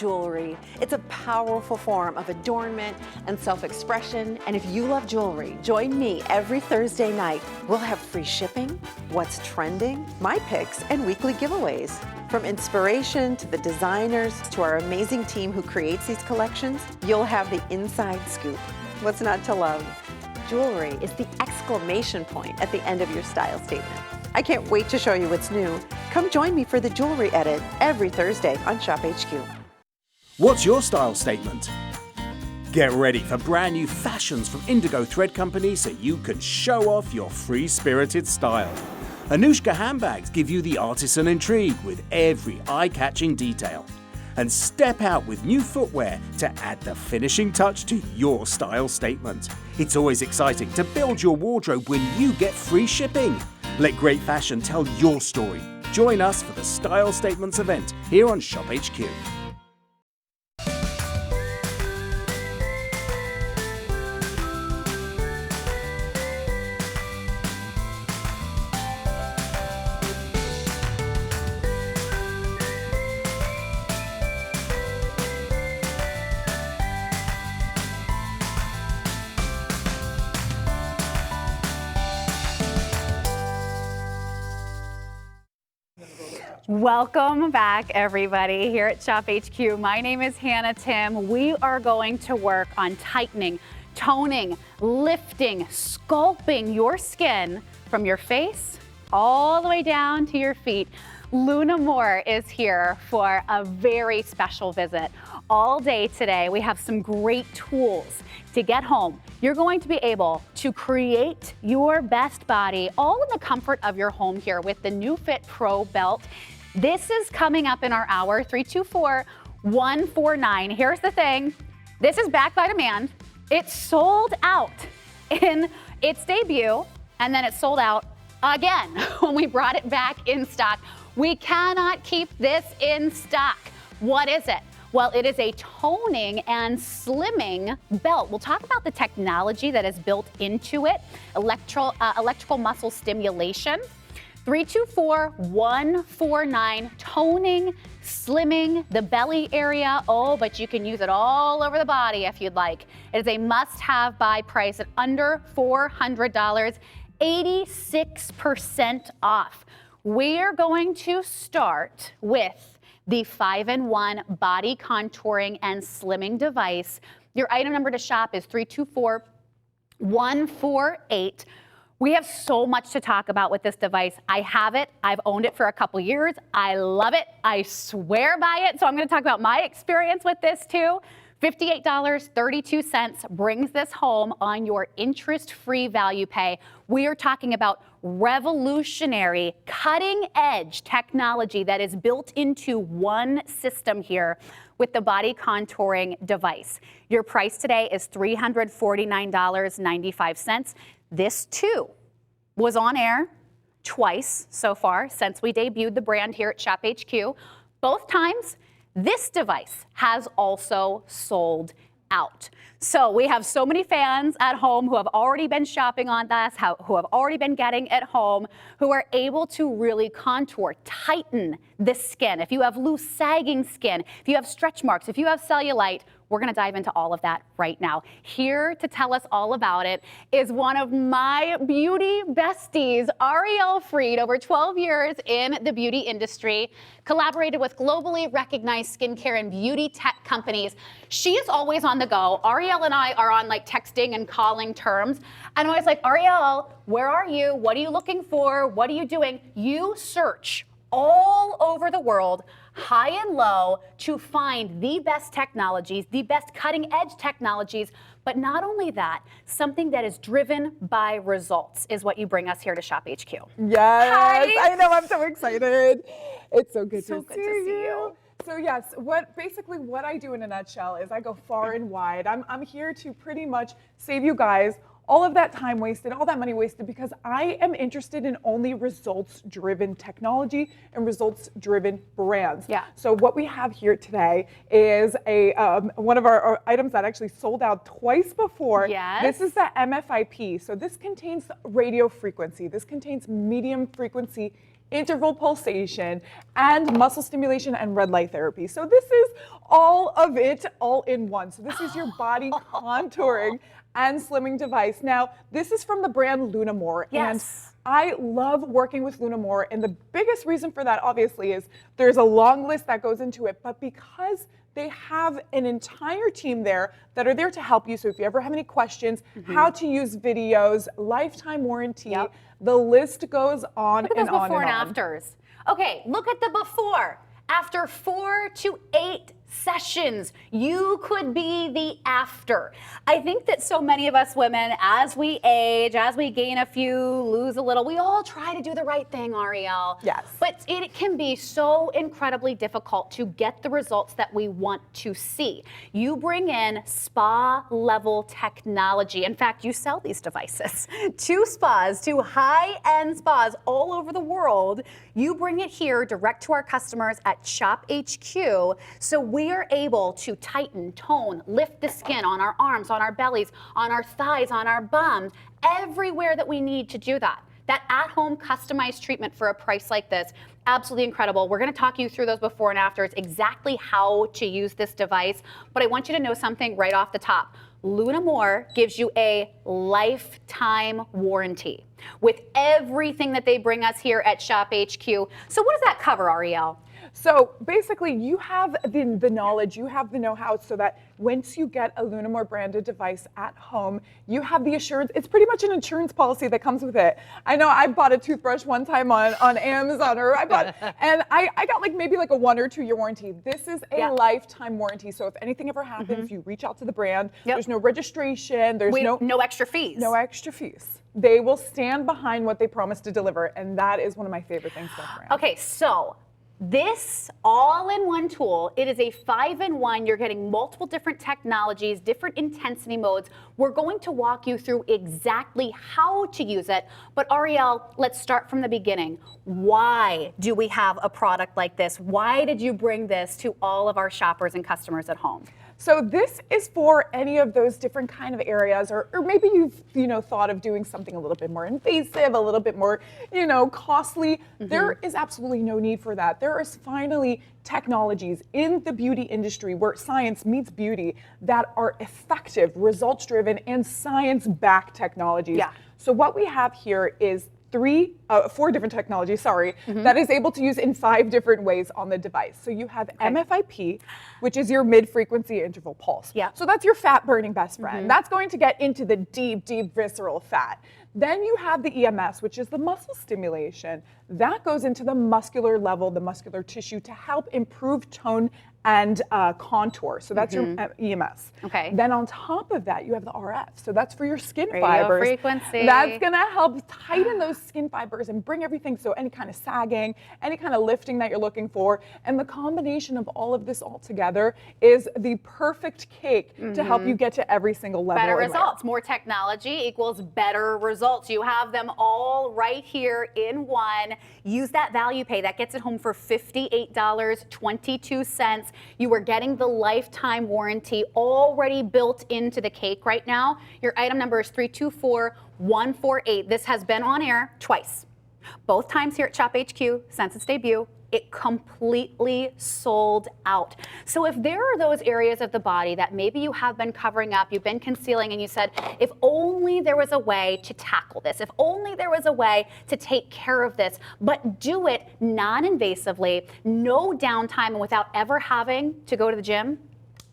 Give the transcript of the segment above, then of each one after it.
jewelry. It's a powerful form of adornment and self-expression. And if you love jewelry, join me every Thursday night. We'll have free shipping, what's trending, my picks, and weekly giveaways. From inspiration to the designers to our amazing team who creates these collections, you'll have the inside scoop. What's not to love? Jewelry is the exclamation point at the end of your style statement. I can't wait to show you what's new. Come join me for the Jewelry Edit every Thursday on ShopHQ. What's your style statement? Get ready for brand new fashions from Indigo Thread Company so you can show off your free-spirited style. Anushka handbags give you the artisan intrigue with every eye-catching detail. And step out with new footwear to add the finishing touch to your style statement. It's always exciting to build your wardrobe when you get free shipping. Let great fashion tell your story. Join us for the Style Statements event here on ShopHQ. Welcome back, everybody, here at ShopHQ. My name is Timm. We are going to work on tightening, toning, lifting, sculpting your skin from your face all the way down to your feet. Luna Moore is here for a very special visit. All day today, we have some great tools to get home. You're going to be able to create your best body all in the comfort of your home here with the New Fit Pro belt. This is coming up in our hour, 324-149. Here's the thing, this is back by demand. It sold out in its debut, and then it sold out again when we brought it back in stock. We cannot keep this in stock. What is it? Well, it is a toning and slimming belt. We'll talk about the technology that is built into it, electrical muscle stimulation. 324-149, toning, slimming the belly area. Oh, but you can use it all over the body if you'd like. It is a must-have buy price at under $400, 86% off. We're going to start with the 5-in-1 body contouring and slimming device. Your item number to shop is 324-148. We have so much to talk about with this device. I have it. I've owned it for a couple years. I love it. I swear by it. So I'm going to talk about my experience with this too. $58.32 brings this home on your interest-free value pay. We are talking about revolutionary, cutting-edge technology that is built into one system here with the body contouring device. Your price today is $349.95. This too was on air twice so far since we debuted the brand here at ShopHQ. Both times, this device has also sold out. So we have so many fans at home who have already been shopping on this, who have already been getting it home, who are able to really contour, tighten the skin. If you have loose, sagging skin, if you have stretch marks, if you have cellulite, we're going to dive into all of that right now. Here to tell us all about it is one of my beauty besties, Arielle Freed, over 12 years in the beauty industry, collaborated with globally recognized skincare and beauty tech companies. She is always on the go. Arielle and I are on like texting and calling terms. And I'm always like, Arielle, where are you? What are you looking for? What are you doing? You search all over the world, high and low, to find the best technologies, the best cutting edge technologies. But not only that, something that is driven by results is what you bring us here to ShopHQ. Yes, Hi. I know, I'm so excited. It's so good So to good see to see you. you. So yes, what I do in a nutshell is I go far and wide. I'm here to pretty much save you guys all of that time wasted, all that money wasted, because I am interested in only results-driven technology and results-driven brands. Yeah. So what we have here today is one of our items that actually sold out twice before. Yes. This is the MFIP. So this contains radio frequency. This contains medium frequency interval pulsation, and muscle stimulation and red light therapy. So this is all of it all in one. So this is your body contouring and slimming device. Now, this is from the brand Lunamore. Yes. And I love working with Lunamore, and the biggest reason for that, obviously, is there's a long list that goes into it, but because they have an entire team there that are there to help you. So if you ever have any questions, how to use videos, lifetime warranty, the list goes on Look at and those on before and and on. afters. Okay, look at the before. After 4 to 8 sessions, you could be the after. I think that so many of us women, as we age, as we gain a few, lose a little, we all try to do the right thing, Ariel. Yes. But it can be so incredibly difficult to get the results that we want to see. You bring in spa level technology. In fact, you sell these devices to spas, to high-end spas all over the world. You bring it here direct to our customers at ShopHQ. So we are able to tighten, tone, lift the skin on our arms, on our bellies, on our thighs, on our bums, everywhere that we need to do that. That at-home customized treatment for a price like this, absolutely incredible. We're gonna talk you through those before and afters, exactly how to use this device. But I want you to know something right off the top. Lunamore gives you a lifetime warranty with everything that they bring us here at ShopHQ. So what does that cover, Ariel? So basically, you have the knowledge, you have the know-how, so that once you get a Lunamore branded device at home, you have the assurance. It's pretty much an insurance policy that comes with it. I know I bought a toothbrush one time on Amazon, or and I got maybe a 1 or 2 year warranty. This is a lifetime warranty. So if anything ever happens, you reach out to the brand. There's no registration. There's no extra fees. No extra fees. They will stand behind what they promise to deliver, and that is one of my favorite things about the brand. Okay, so this all-in-one tool, it is a 5-in-1. You're getting multiple different technologies, different intensity modes. We're going to walk you through exactly how to use it. But Ariel, let's start from the beginning. Why do we have a product like this? Why did you bring this to all of our shoppers and customers at home? So this is for any of those different kind of areas, or maybe you've thought of doing something a little bit more invasive, a little bit more costly. There is absolutely no need for that. There is finally technologies in the beauty industry where science meets beauty that are effective, results-driven, and science-backed technologies. Yeah. So what we have here is 4 different technologies, that is able to use in 5 different ways on the device. So you have MFIP, which is your mid-frequency interval pulse. Yeah. So that's your fat-burning best friend. That's going to get into the deep, deep visceral fat. Then you have the EMS, which is the muscle stimulation. That goes into the muscular level, the muscular tissue, to help improve tone and contour. So that's your EMS. Okay. Then on top of that, you have the RF. So that's for your skin Radio fibers. frequency. That's gonna help tighten those skin fibers and bring everything, so any kind of sagging, any kind of lifting that you're looking for. And the combination of all of this all together is the perfect cake to help you get to every single level. Better and layer. results. More technology equals better results. You have them all right here in one. Use that value pay. That gets it home for $58.22. You are getting the lifetime warranty already built into the cake right now. Your item number is 324148. This has been on air twice. Both times here at ShopHQ since its debut. It completely sold out. So if there are those areas of the body that maybe you have been covering up, you've been concealing, and you said, if only there was a way to tackle this, if only there was a way to take care of this, but do it non-invasively, no downtime, and without ever having to go to the gym,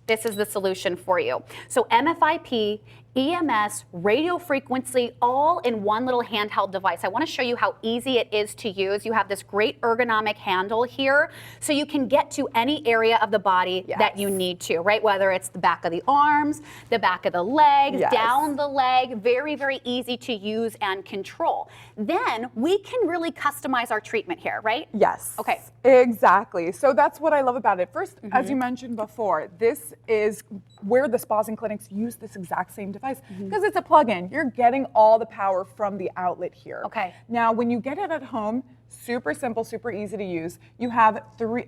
this is the solution for you. So MFIP, EMS, radio frequency, all in one little handheld device. I want to show you how easy it is to use. You have this great ergonomic handle here, so you can get to any area of the body that you need to, right? Whether it's the back of the arms, the back of the legs, down the leg, very, very easy to use and control. Then we can really customize our treatment here, right? Yes. Okay. Exactly. So that's what I love about it. First, as you mentioned before, this is where the spas and clinics use this exact same device because it's a plug-in. You're getting all the power from the outlet here. Okay. Now, when you get it at home, super simple, super easy to use. You have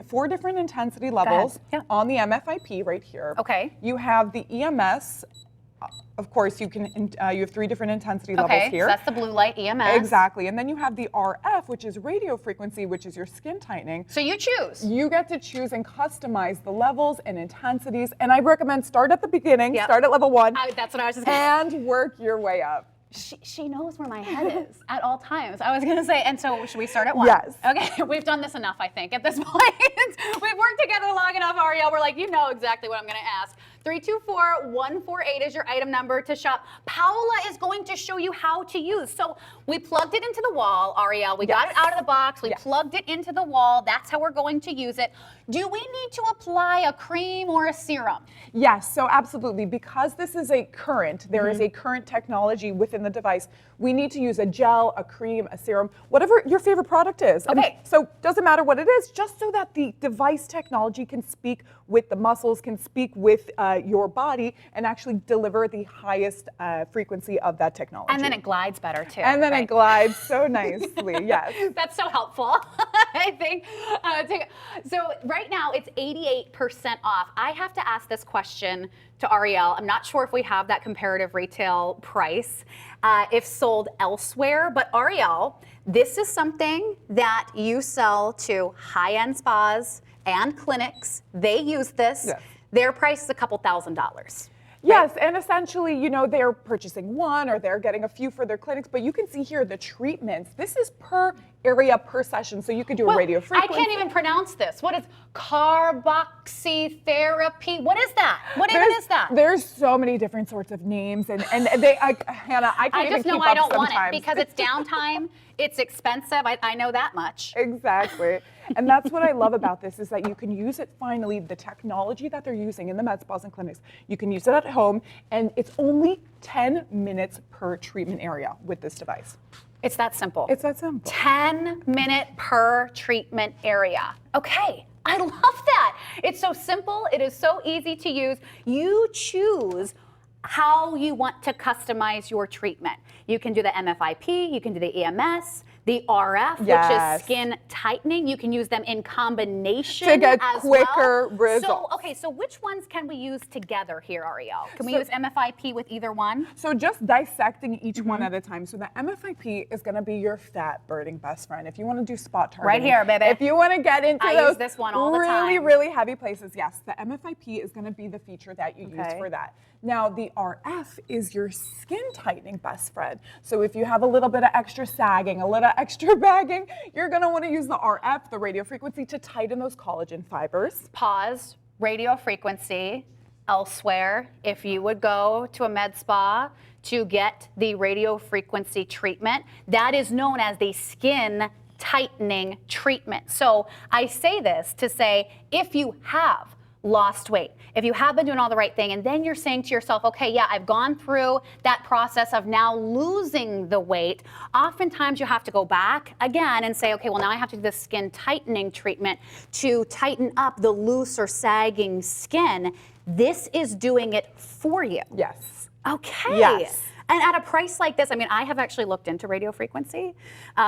4 different intensity levels on the MFIP right here. Okay. You have the EMS of course, you have 3 different intensity levels here. So that's the blue light EMS. Exactly. And then you have the RF, which is radio frequency, which is your skin tightening. So you choose. You get to choose and customize the levels and intensities. And I recommend start at the beginning, start at level 1. That's what I was just going to and work your way up. She knows where my head is at all times. I was going to say, and so should we start at 1? Yes. Okay, we've done this enough, I think, at this point. We've worked together long enough, Ariel. We're like, you know exactly what I'm going to ask. 324148 is your item number to shop. Paola is going to show you how to use. So we plugged it into the wall, Ariel. We got it out of the box. We plugged it into the wall. That's how we're going to use it. Do we need to apply a cream or a serum? Yes, so absolutely. Because this is a current, there is a current technology within the device. We need to use a gel, a cream, a serum, whatever your favorite product is. Okay. And so doesn't matter what it is, just so that the device technology can speak with the muscles, can speak with your body, and actually deliver the highest frequency of that technology. And then it glides better too. And then it glides so nicely, yes. That's so helpful, I think. So right now it's 88% off. I have to ask this question to Ariel. I'm not sure if we have that comparative retail price if sold elsewhere, but Ariel, this is something that you sell to high-end spas and clinics. They use this. Yes. Their price is a couple $1,000s. Yes, and essentially, you know, they're purchasing one or they're getting a few for their clinics, but you can see here the treatments. This is per area per session, so you could do a radio frequency. I can't even pronounce this. What is carboxytherapy? What is that? What even is that? There's so many different sorts of names, and they, Hannah, I can't even keep up sometimes. I just know I don't want it because it's downtime, it's expensive, I know that much. Exactly. And that's what I love about this is that you can use it finally, the technology that they're using in the med spas and clinics, you can use it at home, and it's only 10 minutes per treatment area with this device. It's that simple. It's that simple. 10-minute per treatment area. Okay, I love that. It's so simple. It is so easy to use. You choose how you want to customize your treatment. You can do the MFIP, you can do the EMS, the RF, which is skin tightening. You can use them in combination to get as quicker well. results. So which ones can we use together here, Ariel? Can we use MFIP with either one? So just dissecting each one at a time. So the MFIP is going to be your fat burning best friend. If you want to do spot targeting. Right here, baby. If you want to get into I those use this one all the really, time. really heavy places, yes, the MFIP is going to be the feature that you use for that. Now the RF is your skin tightening best friend. So if you have a little bit of extra sagging, a little extra bagging, you're going to want to use the RF, the radio frequency, to tighten those collagen fibers. Pause, radio frequency. Elsewhere, if you would go to a med spa to get the radio frequency treatment, that is known as the skin tightening treatment. So I say this to say, if you have lost weight, if you have been doing all the right thing, and then you're saying to yourself, okay, yeah, I've gone through that process of now losing the weight, oftentimes you have to go back again and say, okay, well, now I have to do this skin tightening treatment to tighten up the loose or sagging skin. This is doing it for you. Yes. Okay. Yes. And at a price like this, I mean, I have actually looked into radio frequency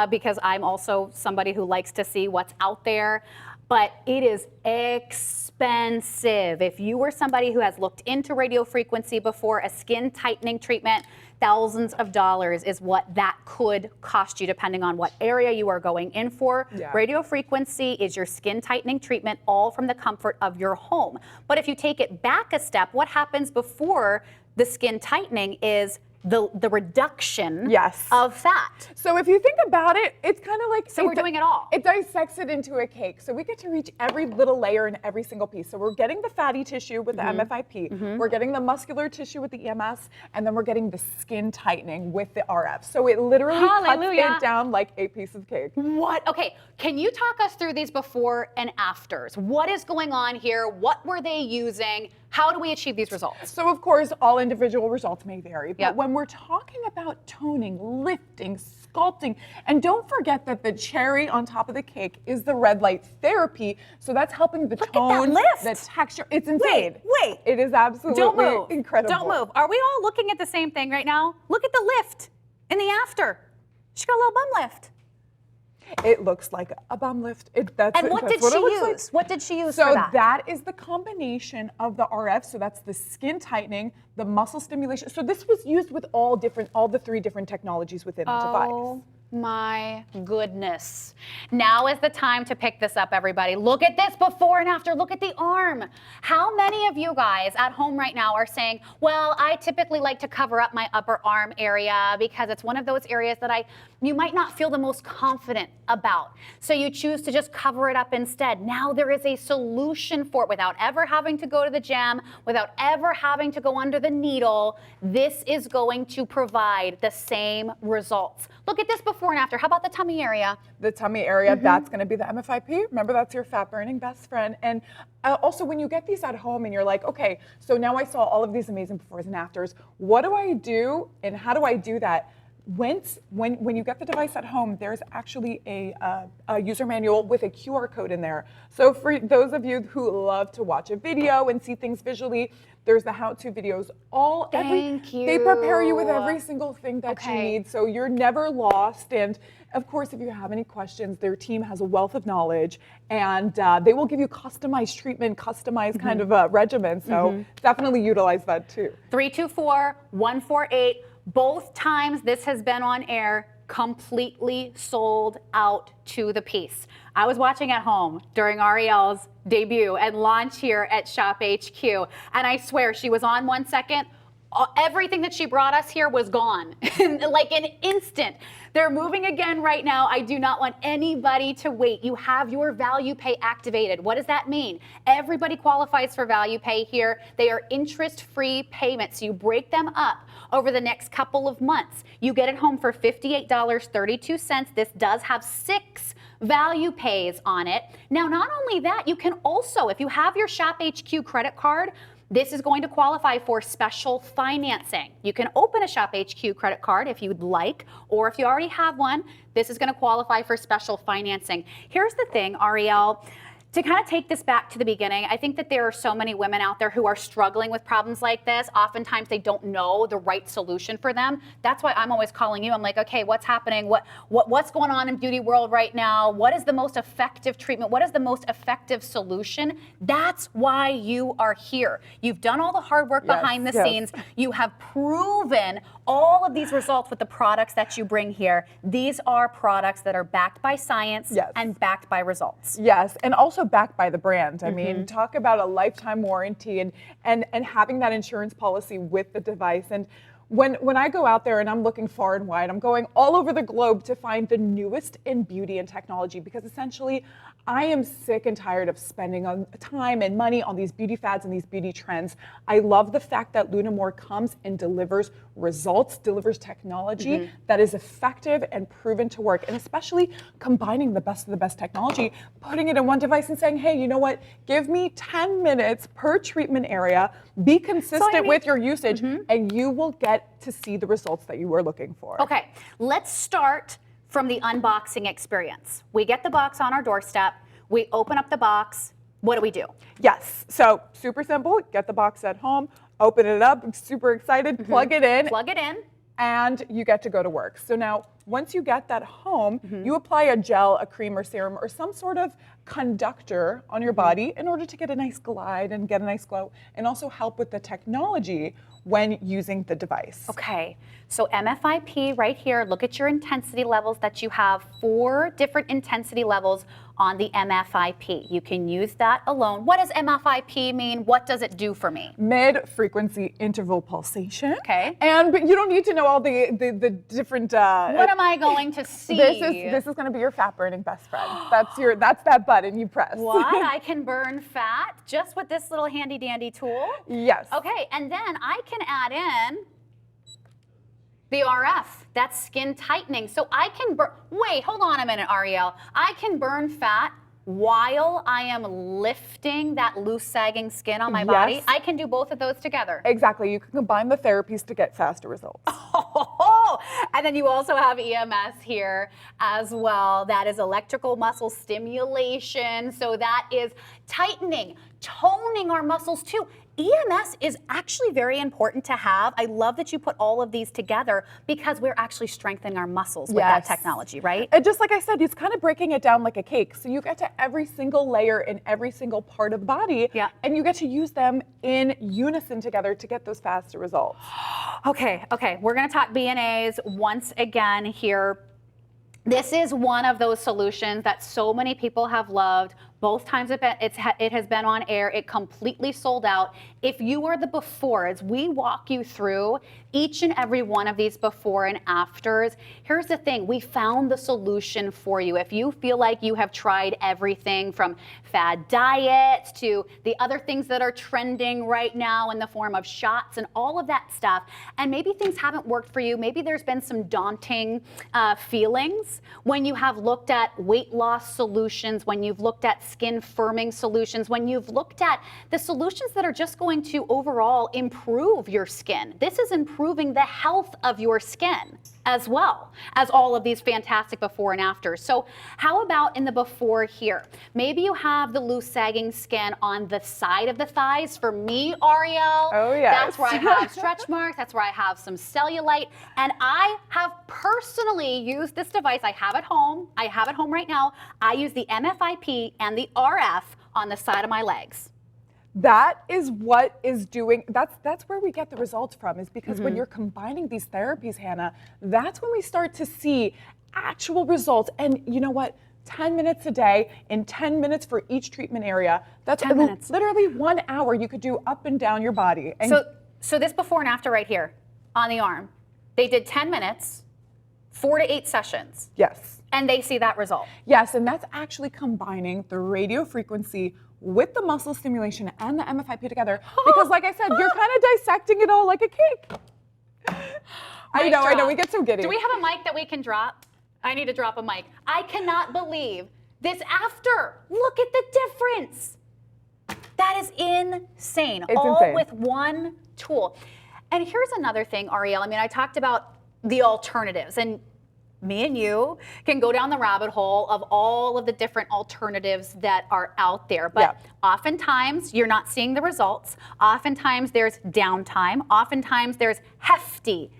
because I'm also somebody who likes to see what's out there, but it is expensive. If you were somebody who has looked into radio frequency before, a skin tightening treatment, thousands of dollars is what that could cost you depending on what area you are going in for. Yeah. Radio frequency is your skin tightening treatment, all from the comfort of your home. But if you take it back a step, what happens before the skin tightening is the reduction of fat. So if you think about it, it's kind of like... So we're doing it all. It dissects it into a cake. So we get to reach every little layer in every single piece. So we're getting the fatty tissue with the MFIP, we're getting the muscular tissue with the EMS, and then we're getting the skin tightening with the RF. So it literally cuts it down like a piece of cake. What? Okay, can you talk us through these before and afters? What is going on here? What were they using? How do we achieve these results? So of course, all individual results may vary, but when we're talking about toning, lifting, sculpting, and don't forget that the cherry on top of the cake is the red light therapy. So that's helping the tone, the texture. It's insane. Wait. It is absolutely incredible. Don't move. Are we all looking at the same thing right now? Look at the lift in the after. She got a little bum lift. It looks like a bum lift. And what did she use? What did she use so for that? that is the combination of the RF. So that's the skin tightening, the muscle stimulation. So this was used with all the 3 different technologies within the device. Oh my goodness. Now is the time to pick this up, everybody. Look at this before and after. Look at the arm. How many of you guys at home right now are saying, well, I typically like to cover up my upper arm area because it's one of those areas that you might not feel the most confident about. So you choose to just cover it up instead. Now there is a solution for it without ever having to go to the gym, without ever having to go under the needle. This is going to provide the same results. Look at this before and after. How about the tummy area? The tummy area, that's going to be the MFIP. Remember, that's your fat burning best friend. And also when you get these at home and you're like, okay, so now I saw all of these amazing befores and afters. What do I do and how do I do that? When you get the device at home, there's actually a user manual with a QR code in there. So for those of you who love to watch a video and see things visually, there's the how-to videos. They prepare you with every single thing that you need, so you're never lost. And of course, if you have any questions, their team has a wealth of knowledge, and they will give you customized treatment, customized kind of regimen. So definitely utilize that too. 324-148. Both times this has been on air, completely sold out to the piece. I was watching at home during Ariel's debut and launch here at ShopHQ, and I swear she was on 1 second. Everything that she brought us here was gone, like an instant. They're moving again right now. I do not want anybody to wait. You have your value pay activated. What does that mean? Everybody qualifies for value pay here. They are interest-free payments. You break them up over the next couple of months. You get it home for $58.32. This does have 6 value pays on it. Now, not only that, you can also, if you have your ShopHQ credit card, this is going to qualify for special financing. You can open a ShopHQ credit card if you'd like, or if you already have one, this is going to qualify for special financing. Here's the thing, Ariel. To kind of take this back to the beginning, I think that there are so many women out there who are struggling with problems like this. Oftentimes they don't know the right solution for them. That's why I'm always calling you. I'm like, okay, what's happening? What's going on in beauty world right now? What is the most effective treatment? What is the most effective solution? That's why you are here. You've done all the hard work behind the scenes. You have proven all of these results with the products that you bring here. These are products that are backed by science and backed by results. Yes, and also backed by the brand. I mean, talk about a lifetime warranty and having that insurance policy with the device. And when I go out there and I'm looking far and wide, I'm going all over the globe to find the newest in beauty and technology, because essentially I am sick and tired of spending on time and money on these beauty fads and these beauty trends. I love the fact that Lunamore comes and delivers results, delivers technology that is effective and proven to work, and especially combining the best of the best technology, putting it in one device and saying, hey, you know what, give me 10 minutes per treatment area, be consistent with your usage, and you will get to see the results that you were looking for. Okay, let's start from the unboxing experience. We get the box on our doorstep, we open up the box, what do we do? Yes, so super simple, get the box at home, open it up, super excited, plug it in. Plug it in. And you get to go to work. So now, once you get that home, you apply a gel, a cream, or serum, or some sort of conductor on your body in order to get a nice glide and get a nice glow, and also help with the technology when using the device. Okay, so MFIP right here, look at your intensity levels that you have, 4 different intensity levels on the MFIP. You can use that alone. What does MFIP mean? What does it do for me? Mid-frequency interval pulsation. Okay. But you don't need to know all the different. What am I going to see? This is going to be your fat burning best friend. That's that button you press. What? I can burn fat just with this little handy dandy tool? Yes. Okay, and then I can add in the RF, that's skin tightening. So I can burn, wait, hold on a minute, Ariel. I can burn fat while I am lifting that loose sagging skin on my body. I can do both of those together. Exactly, you can combine the therapies to get faster results. And then you also have EMS here as well. That is electrical muscle stimulation. So that is tightening, toning our muscles too. EMS is actually very important to have. I love that you put all of these together because we're actually strengthening our muscles with that technology, right? And just like I said, it's kind of breaking it down like a cake. So you get to every single layer in every single part of the body, and you get to use them in unison together to get those faster results. Okay, we're gonna talk BNAs once again here. This is one of those solutions that so many people have loved. Both times it has been on air, it completely sold out. If you are the befores, we walk you through each and every one of these before and afters. Here's the thing, we found the solution for you. If you feel like you have tried everything from fad diets to the other things that are trending right now in the form of shots and all of that stuff, and maybe things haven't worked for you, maybe there's been some daunting feelings when you have looked at weight loss solutions, when you've looked at skin firming solutions, when you've looked at the solutions that are just going to overall improve your skin. This is improving the health of your skin as well as all of these fantastic before and afters. So how about in the before here? Maybe you have the loose sagging skin on the side of the thighs. For me, Ariel, that's where I have stretch marks, that's where I have some cellulite, and I have personally used this device. I have it home right now. I use the MFIP and the RF on the side of my legs. That is what is doing, that's where we get the results from, is because when you're combining these therapies, Hannah, that's when we start to see actual results. And you know what? 10 minutes a day in 10 minutes for each treatment area. That's 10 minutes. Literally 1 hour you could do up and down your body. And so this before and after right here on the arm, they did 10 minutes, 4 to 8 sessions. Yes. And they see that result. Yes, and that's actually combining the radio frequency with the muscle stimulation and the MFIP together. Because like I said, you're kind of dissecting it all like a cake. I know, we get so giddy. Do we have a mic that we can drop? I need to drop a mic. I cannot believe this after. Look at the difference. That is insane. It's all insane. with one tool. And here's another thing, Ariel. I mean, I talked about the alternatives, and me and you can go down the rabbit hole of all of the different alternatives that are out there. But oftentimes you're not seeing the results. Oftentimes there's downtime. Oftentimes there's hefty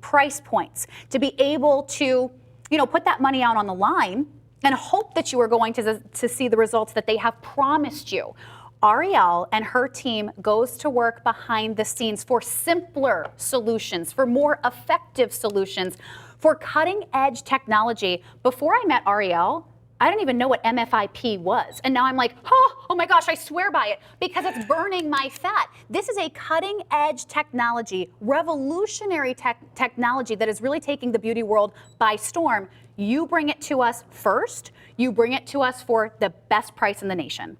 price points to be able to, put that money out on the line and hope that you are going to see the results that they have promised you. Ariel and her team goes to work behind the scenes for simpler solutions, for more effective solutions, for cutting edge technology. Before I met Ariel, I didn't even know what MFIP was. And now I'm like, oh my gosh, I swear by it because it's burning my fat. This is a cutting edge technology, revolutionary technology that is really taking the beauty world by storm. You bring it to us first. You bring it to us for the best price in the nation.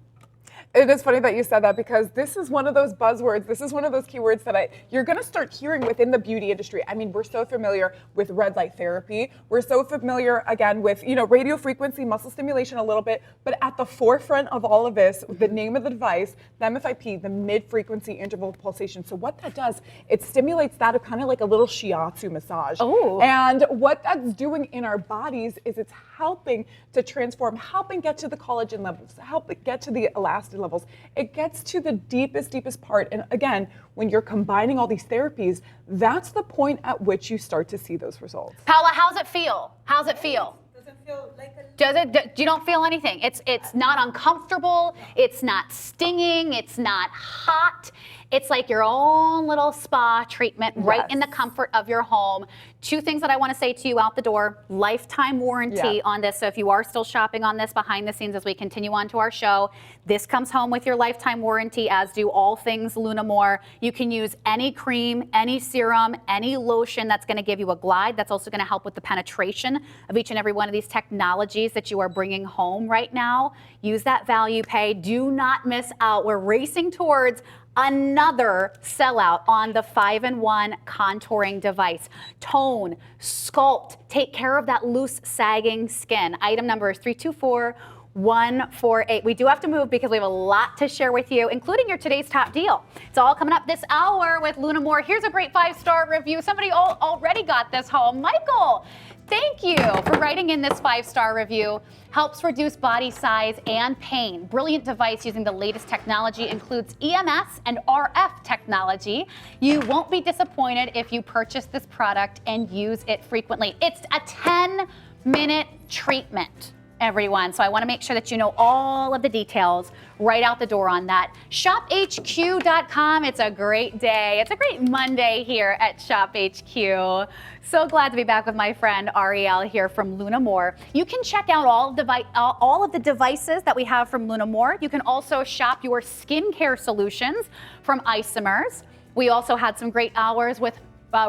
It is funny that you said that because this is one of those buzzwords. This is one of those keywords that you're going to start hearing within the beauty industry. I mean, we're so familiar with red light therapy. We're so familiar, again, with, radio frequency, muscle stimulation a little bit. But at the forefront of all of this, the name of the device, the MFIP, the mid-frequency interval pulsation. So what that does, it stimulates that kind of like a little shiatsu massage. Oh. And what that's doing in our bodies is it's helping to transform, helping get to the collagen levels, help it get to the elastin levels. It gets to the deepest part. And again, when you're combining all these therapies, that's the point at which you start to see those results. Paula, how's it feel? How's it feel? Doesn't feel like a... You don't feel anything? It's not uncomfortable. It's not stinging. It's not hot. It's like your own little spa treatment right in the comfort of your home. 2 things that I want to say to you out the door. Lifetime warranty on this. So if you are still shopping on this behind the scenes as we continue on to our show, this comes home with your lifetime warranty, as do all things Lunamore. You can use any cream, any serum, any lotion that's going to give you a glide. That's also going to help with the penetration of each and every one of these technologies that you are bringing home right now. Use that value pay. Do not miss out. We're racing towards another sellout on the 5-in-1 contouring device. Tone, sculpt, take care of that loose sagging skin. Item number is 324 148. We do have to move because we have a lot to share with you, including your today's top deal. It's all coming up this hour with Luna Moore. Here's a great 5-star review. Somebody already got this home. Michael, thank you for writing in this 5-star review. Helps reduce body size and pain. Brilliant device using the latest technology, includes EMS and RF technology. You won't be disappointed if you purchase this product and use it frequently. It's a 10-minute treatment, everyone. So I want to make sure that you know all of the details right out the door on that. ShopHQ.com. It's a great day. It's a great Monday here at ShopHQ. So glad to be back with my friend Ariel here from Luna Moore. You can check out all of the devices that we have from Luna Moore. You can also shop your skincare solutions from Isomers. We also had some great hours with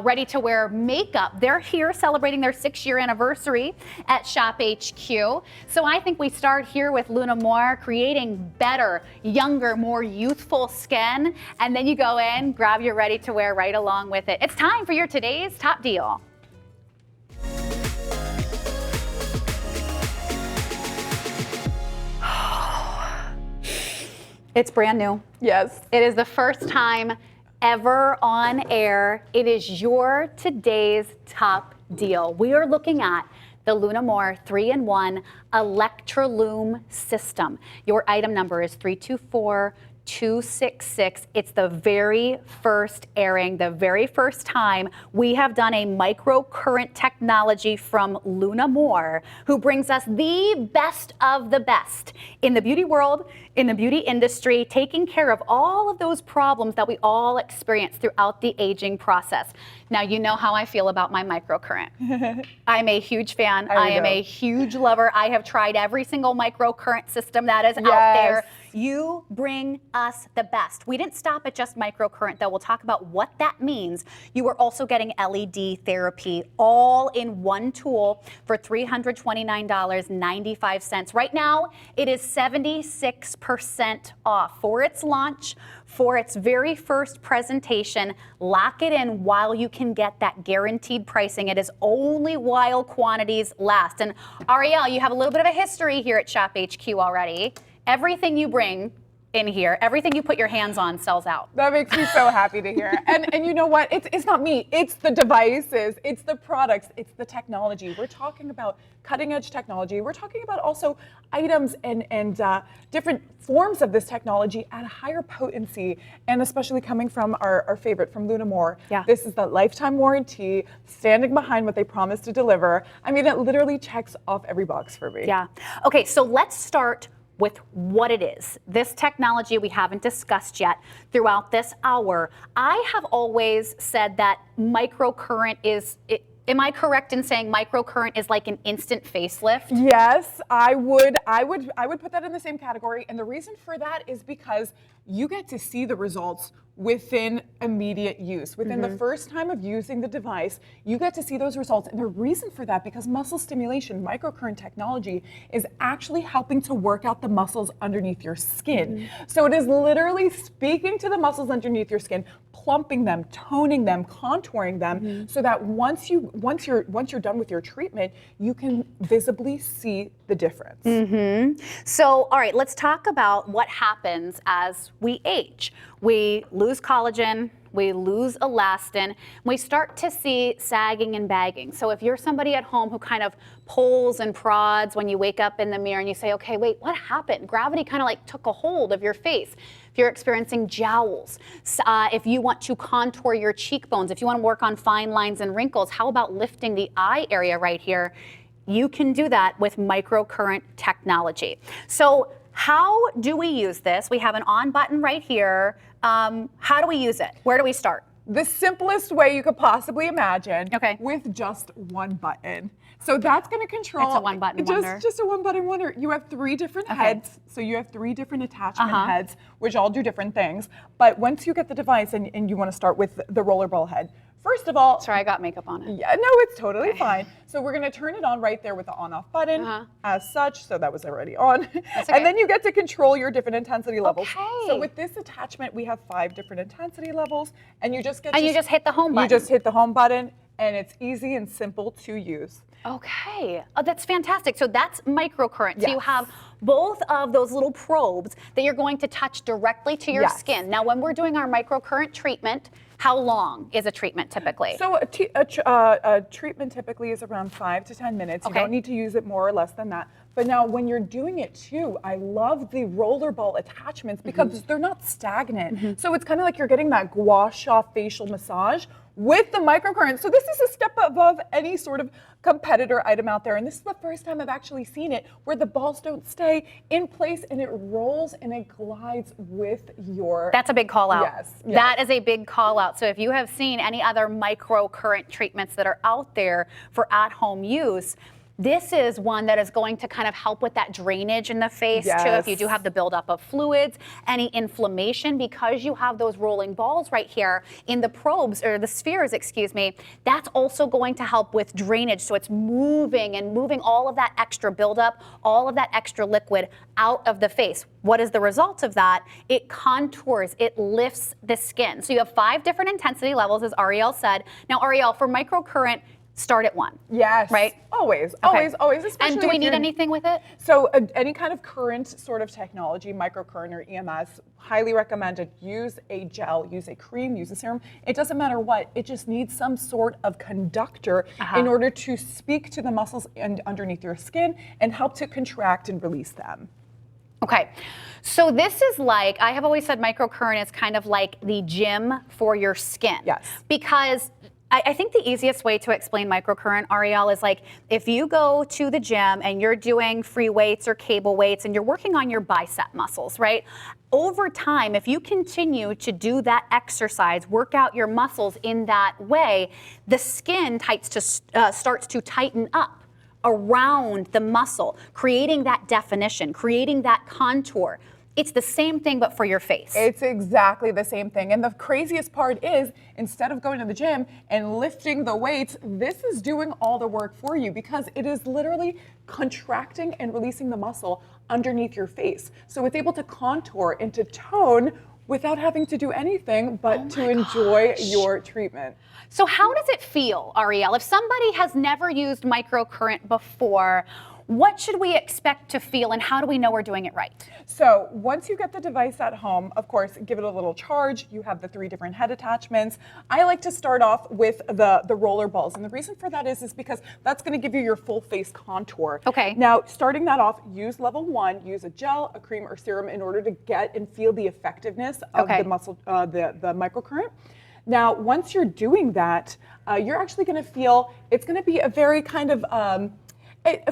ready-to-wear makeup. They're here celebrating their 6-year anniversary at ShopHQ. So I think we start here with Luna Moore, creating better, younger, more youthful skin. And then you go in, grab your ready-to-wear right along with it. It's time for your today's top deal. It's brand new. Yes. It is the first time ever on air. It is your today's top deal. We are looking at the Luna Moore 3-in-1 Electrolume system. Your item number is 324266. It's the very first airing, the very first time we have done a microcurrent technology from Luna Moore, who brings us the best of the best in the beauty world, in the beauty industry, taking care of all of those problems that we all experience throughout the aging process. Now, you know how I feel about my microcurrent. I'm a huge fan. I am a huge lover. I have tried every single microcurrent system that is out there. You bring us the best. We didn't stop at just microcurrent, though. We'll talk about what that means. You are also getting LED therapy all in one tool for $329.95. Right now, it is 76% off for its launch, for its very first presentation. Lock it in while you can get that guaranteed pricing. It is only while quantities last. And Ariel, you have a little bit of a history here at ShopHQ already. Everything you bring in here, everything you put your hands on sells out. That makes me so happy to hear. And you know what? It's not me. It's the devices. It's the products. It's the technology. We're talking about cutting edge technology. We're talking about also items and different forms of this technology at a higher potency, and especially coming from our favorite, from Luna Moore. Yeah. This is the lifetime warranty, standing behind what they promised to deliver. I mean, it literally checks off every box for me. Yeah. Okay, so let's start with what it is. This technology we haven't discussed yet throughout this hour. I have always said that microcurrent is, am I correct in saying microcurrent is like an instant facelift? Yes, I would put that in the same category. And the reason for that is because you get to see the results within immediate use. Within the first time of using the device, you get to see those results. And the reason for that, because muscle stimulation, microcurrent technology, is actually helping to work out the muscles underneath your skin. So it is literally speaking to the muscles underneath your skin, plumping them, toning them, contouring them, so that once you're done with your treatment, you can visibly see the difference. So, all right, let's talk about what happens as we age. We lose collagen, we lose elastin, we start to see sagging and bagging. So if you're somebody at home who kind of pulls and prods when you wake up in the mirror and you say, okay, wait, what happened? Gravity kind of like took a hold of your face. If you're experiencing jowls, if you want to contour your cheekbones, if you want to work on fine lines and wrinkles, how about lifting the eye area right here? You can do that with microcurrent technology. So how do we use this? We have an on button right here. How do we use it? Where do we start? The simplest way you could possibly imagine, Okay. with just one button. So that's going to control. It's a one button wonder. Just a one button wonder. You have 3 different heads. So you have 3 different attachment heads, which all do different things. But once you get the device and you want to start with the rollerball head, first of all, Sorry, I got makeup on it. yeah, no, it's totally fine. So we're going to turn it on right there with the on-off button as such. So that was already on. Okay. And then you get to control your different intensity levels. Okay. So with this attachment, we have 5 different intensity levels, and you just get And to you just hit the home button. You just hit the home button, and it's easy and simple to use. Okay, oh, that's fantastic. So that's microcurrent. So you Yes. have both of those little probes that you're going to touch directly to your Yes. skin. Now, when we're doing our microcurrent treatment, how long is a treatment typically? So a treatment typically is around 5 to 10 minutes. You Okay. don't need to use it more or less than that. But now when you're doing it too, I love the rollerball attachments because they're not stagnant. So it's kind of like you're getting that gua sha facial massage with the microcurrent. So this is a step above any sort of competitor item out there. And this is the first time I've actually seen it where the balls don't stay in place and it rolls and it glides with your... That's a big call out. Yes, yes. That is a big call out. So if you have seen any other microcurrent treatments that are out there for at-home use, this is one that is going to kind of help with that drainage in the face too. If you do have the buildup of fluids, any inflammation, because you have those rolling balls right here in the probes or the spheres, excuse me, that's also going to help with drainage. So it's moving and moving all of that extra buildup, all of that extra liquid out of the face. What is the result of that? It contours, it lifts the skin. So you have 5 different intensity levels, as Ariel said. Now, Ariel, for microcurrent, start at 1. Yes. Right? Always, Okay. always. Especially And do we if need you're- anything with it? So any kind of current sort of technology, microcurrent or EMS, highly recommended. Use a gel, use a cream, use a serum. It doesn't matter what. It just needs some sort of conductor in order to speak to the muscles underneath your skin and help to contract and release them. Okay, so this is like, I have always said microcurrent is kind of like the gym for your skin. Yes. Because I think the easiest way to explain microcurrent, Ariel, is like if you go to the gym and you're doing free weights or cable weights and you're working on your bicep muscles, right? Over time, if you continue to do that exercise, work out your muscles in that way, the skin starts to tighten up around the muscle, creating that definition, creating that contour. It's the same thing, but for your face. It's exactly the same thing. And the craziest part is, instead of going to the gym and lifting the weights, this is doing all the work for you because it is literally contracting and releasing the muscle underneath your face. So it's able to contour into tone without having to do anything but to enjoy your treatment. So how does it feel, Ariel? If somebody has never used microcurrent before, what should we expect to feel and how do we know we're doing it right? So once you get the device at home, of course, give it a little charge. You have the 3 different head attachments. I like to start off with the roller balls. And the reason for that is because that's going to give you your full face contour. Okay. Now, starting that off, use level 1, use a gel, a cream, or serum in order to get and feel the effectiveness of the muscle, the microcurrent. Now, once you're doing that, you're actually going to feel, it's going to be a very kind of,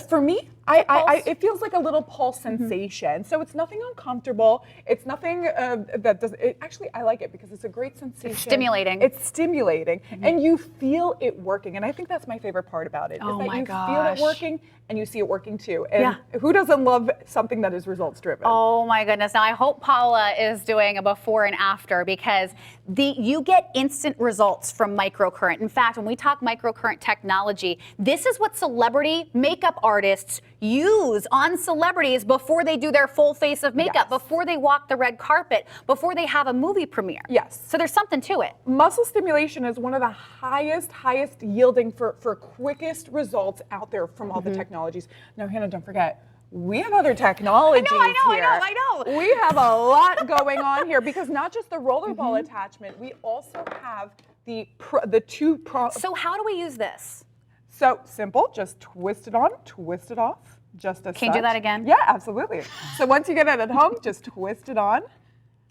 for me, it feels like a little pulse sensation. So it's nothing uncomfortable. It's nothing that does. Actually, I like it because it's a great sensation. It's stimulating. It's stimulating, and you feel it working. And I think that's my favorite part about it. Is that you feel it working and you see it working too. And who doesn't love something that is results driven? Oh my goodness. Now I hope Paula is doing a before and after because you get instant results from microcurrent. In fact, when we talk microcurrent technology, this is what celebrity makeup artists use on celebrities before they do their full face of makeup, before they walk the red carpet, before they have a movie premiere. Yes. So there's something to it. Muscle stimulation is one of the highest yielding for quickest results out there from all the technologies. Now, Hannah, don't forget, we have other technologies here. I know. We have a lot going on here because not just the rollerball attachment, we also have the 2 So how do we use this? So simple, just twist it on, twist it off, just as Can you do that again? Yeah, absolutely. So once you get it at home, just twist it on,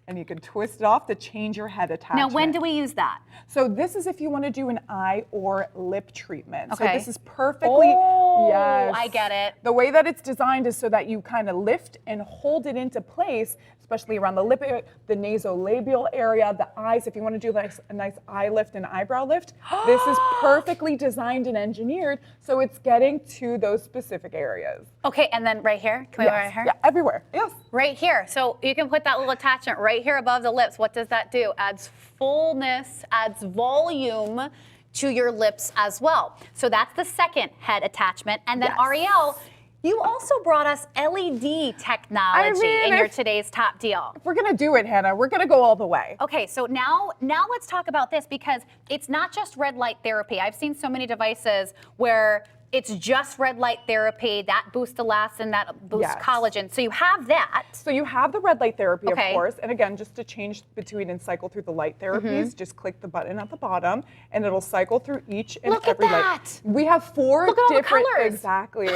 and you can twist it off to change your head attachment. Now, when do we use that? So this is if you want to do an eye or lip treatment. Okay. So this is perfectly, yes. I get it. The way that it's designed is so that you kind of lift and hold it into place, especially around the lip, the nasolabial area, the eyes. If you want to do a nice eye lift and eyebrow lift, this is perfectly designed and engineered so it's getting to those specific areas. Okay, and then right here? Can we go right here? Yeah, everywhere. Yes. Right here. So you can put that little attachment right here above the lips. What does that do? Adds fullness, adds volume to your lips as well. So that's the second head attachment. And then Ariel, You also brought us LED technology in your today's top deal. If we're gonna do it, Hannah, we're gonna go all the way. Okay, so now let's talk about this, because it's not just red light therapy. I've seen so many devices where it's just red light therapy, that boosts elastin, that boosts collagen. So you have that. So you have the red light therapy, of course. And again, just to change between and cycle through the light therapies, just click the button at the bottom and it'll cycle through each and every light. We have 4 different, exactly.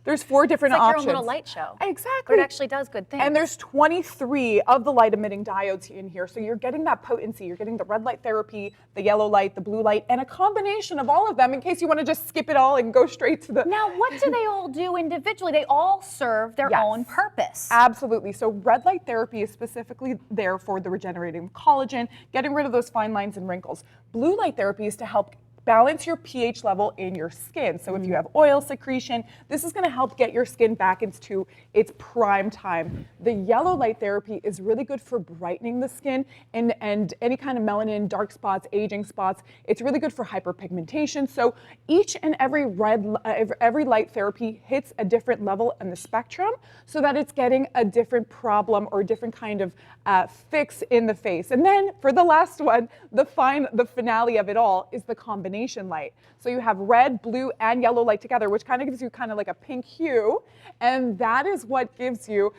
There's 4 different options. It's like your own little light show. Exactly. But it actually does good things. And there's 23 of the light emitting diodes in here. So you're getting that potency. You're getting the red light therapy, the yellow light, the blue light, and a combination of all of them in case you want to just skip it all and go straight to the... Now, what do they all do individually? They all serve their own purpose. Absolutely. So red light therapy is specifically there for the regenerating collagen, getting rid of those fine lines and wrinkles. Blue light therapy is to help balance your pH level in your skin. So if you have oil secretion, this is gonna help get your skin back into its prime time. The yellow light therapy is really good for brightening the skin and any kind of melanin, dark spots, aging spots. It's really good for hyperpigmentation. So each and every light therapy hits a different level in the spectrum so that it's getting a different problem or a different kind of fix in the face. And then for the last one, the finale of it all is the combination light. So you have red, blue, and yellow light together, which kind of gives you kind of like a pink hue. And that is what gives you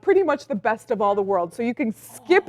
pretty much the best of all the world. So you can skip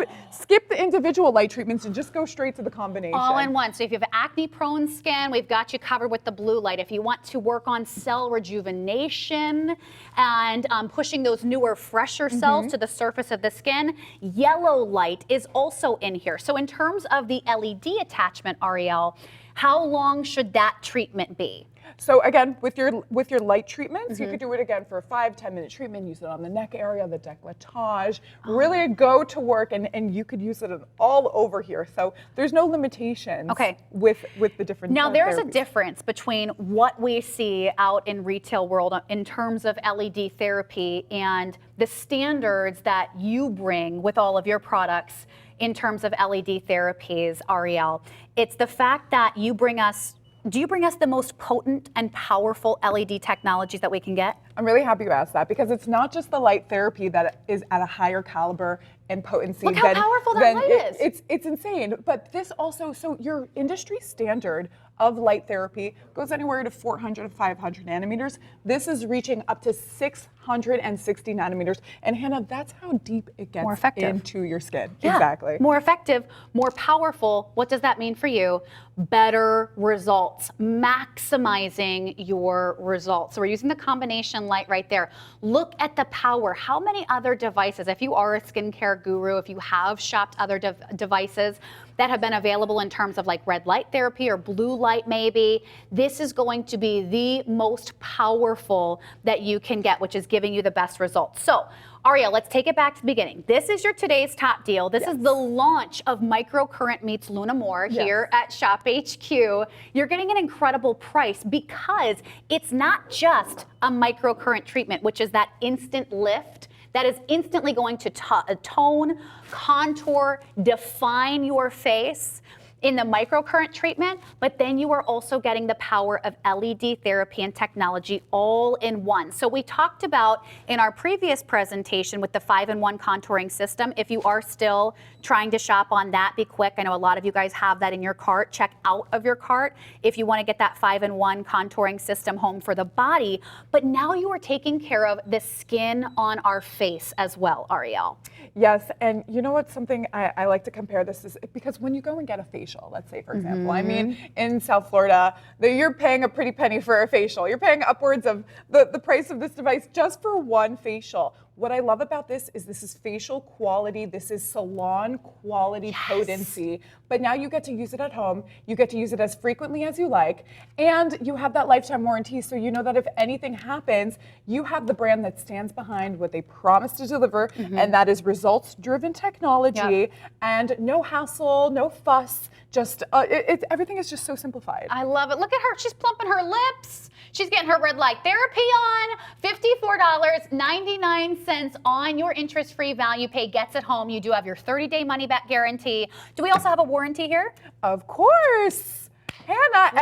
the individual light treatments and just go straight to the combination. All in one. So if you have acne-prone skin, we've got you covered with the blue light. If you want to work on cell rejuvenation and pushing those newer, fresher cells to the surface of the skin, yellow light is also in here. So in terms of the LED attachment, Ariel, how long should that treatment be? So again, with your light treatments, you could do it again for a 5-10 minute treatment, use it on the neck area, the décolletage, really go to work, and you could use it all over here. So there's no limitations with the different Now there's therapies. a difference between what we see out in retail world in terms of LED therapy and the standards that you bring with all of your products in terms of LED therapies, Ariel. It's the fact that you bring us, do you bring us the most potent and powerful LED technologies that we can get? I'm really happy you asked that, because it's not just the light therapy that is at a higher caliber and potency. Look how powerful that light is. It's insane. But this also, so your industry standard of light therapy goes anywhere to 400 to 500 nanometers. This is reaching up to 660 nanometers. And Hannah, that's how deep it gets into your skin. Yeah. Exactly. More effective, more powerful. What does that mean for you? Better results, maximizing your results. So we're using the combination light right there. Look at the power. How many other devices, if you are a skincare guru, if you have shopped other devices that have been available in terms of like red light therapy or blue light maybe, this is going to be the most powerful that you can get, which is giving you the best results. So Ariel, let's take it back to the beginning. This is your today's top deal. This is the launch of Microcurrent meets Luna Moore here at ShopHQ. You're getting an incredible price because it's not just a microcurrent treatment, which is that instant lift that is instantly going to tone, contour, define your face in the microcurrent treatment, but then you are also getting the power of LED therapy and technology all in one. So we talked about in our previous presentation with the 5-in-1 contouring system. If you are still trying to shop on that, be quick. I know a lot of you guys have that in your cart. Check out of your cart if you want to get that 5-in-1 contouring system home for the body. But now you are taking care of the skin on our face as well, Ariel. Yes, and you know what, something I like to compare this is, because when you go and get a facial, let's say for example, I mean, in South Florida, you're paying a pretty penny for a facial. You're paying upwards of the price of this device just for one facial. What I love about this is facial quality, this is salon quality potency, but now you get to use it at home, you get to use it as frequently as you like, and you have that lifetime warranty, so you know that if anything happens, you have the brand that stands behind what they promise to deliver, and that is results-driven technology, and no hassle, no fuss, just everything is just so simplified. I love it. Look at her, she's plumping her lips. She's getting her red light therapy on. $54.99 on your interest-free value pay gets it home. You do have your 30-day money-back guarantee. Do we also have a warranty here? Of course. Hannah,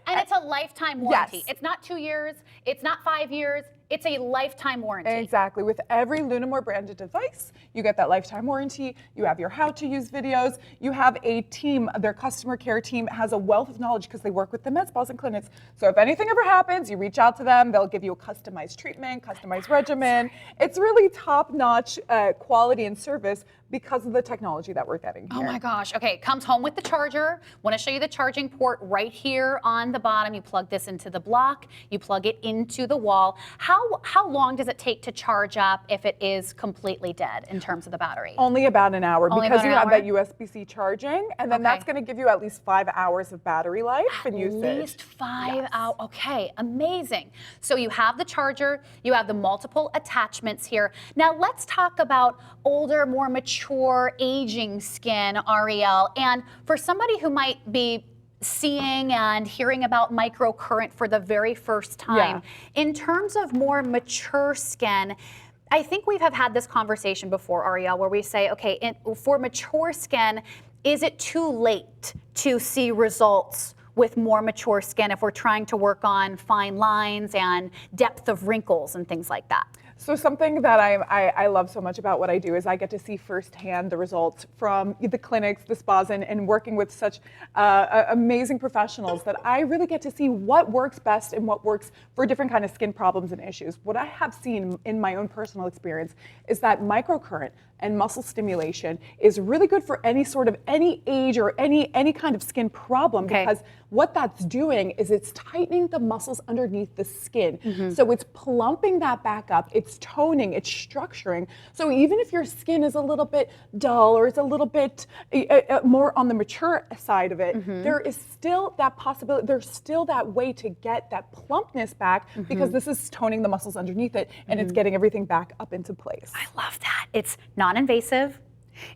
and it's a lifetime warranty. It's not 2 years. It's not 5 years. It's a lifetime warranty. Exactly. With every Lunamore branded device, you get that lifetime warranty. You have your how-to-use videos. You have a team, their customer care team has a wealth of knowledge because they work with the med spas and clinics. So if anything ever happens, you reach out to them. They'll give you a customized treatment, customized regimen. It's really top-notch quality and service because of the technology that we're getting here. Oh my gosh. Okay, it comes home with the charger. Want to show you the charging port right here on the bottom. You plug this into the block. You plug it into the wall. How long does it take to charge up if it is completely dead in terms of the battery? Only about an hour Only because about you an have hour? that USB-C charging, and then Okay. that's going to give you at least 5 hours of battery life and usage. At least 5 hours. Okay, amazing. So you have the charger, you have the multiple attachments here. Now let's talk about older, more mature, aging skin, Ariel. And for somebody who might be seeing and hearing about microcurrent for the very first time, in terms of more mature skin, I think we have had this conversation before, Ariel, where we say, okay, for mature skin, is it too late to see results with more mature skin if we're trying to work on fine lines and depth of wrinkles and things like that? So something that I love so much about what I do is I get to see firsthand the results from the clinics, the spas, and working with such amazing professionals that I really get to see what works best and what works for different kind of skin problems and issues. What I have seen in my own personal experience is that microcurrent and muscle stimulation is really good for any sort of any age or any kind of skin problem, because what that's doing is it's tightening the muscles underneath the skin. So it's plumping that back up, it's toning, it's structuring. So even if your skin is a little bit dull or it's a little bit more on the mature side of it, there is still that possibility, there's still that way to get that plumpness back because this is toning the muscles underneath it and it's getting everything back up into place. I love that. It's non-invasive,